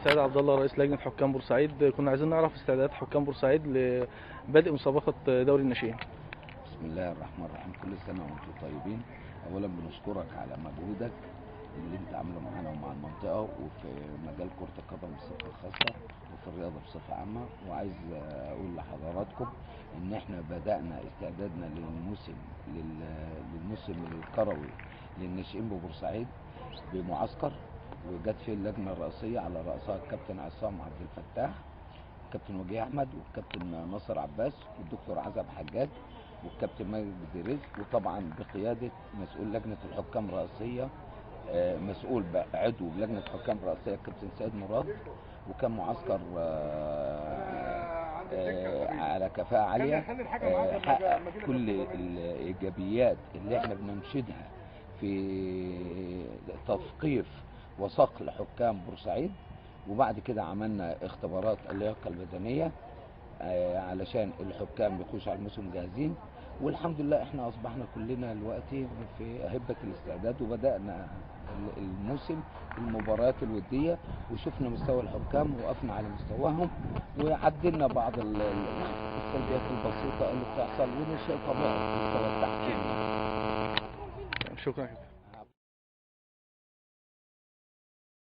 سيد عبد الله رئيس لجنة حكام بورسعيد، كنا عايزين نعرف استعدادات حكام بورسعيد لبدء مسابقة دوري الناشئين. بسم الله الرحمن الرحيم، كل سنة وانتم طيبين. اولا بنشكرك على مجهودك اللي انت عامله معانا ومع المنطقة وفي مجال كرة القدم بصفة خاصة وفي الرياضة بصفة عامة. وعايز اقول لحضراتكم ان احنا بدأنا استعدادنا للموسم الكروي للناشئين ببورسعيد بمعسكر، وجت فيه اللجنه الرئاسيه على راسها الكابتن عصام عبد الفتاح، الكابتن وجيه احمد، والكابتن ناصر عباس، والدكتور عزب حجاج، والكابتن ماجد رزق، وطبعا بقياده مسؤول لجنه الحكام الرئاسيه، مسؤول بقى عضو لجنه الحكام الرئاسيه الكابتن سيد مراد. وكان معسكر على كفاءه عاليه، حقق كل الايجابيات اللي احنا بننشدها في تثقيف وصقل حكام بورسعيد. وبعد كده عملنا اختبارات اللياقه البدنيه علشان الحكام يخشوا على الموسم جاهزين. والحمد لله احنا اصبحنا كلنا دلوقتي في هبه الاستعداد، وبدانا الموسم المباريات الوديه، وشفنا مستوى الحكام ووقفنا على مستواهم، وعدلنا بعض السلبيات البسيطه اللي بتحصل، وده شيء طبيعي في مستوى التحكيم. شكرا.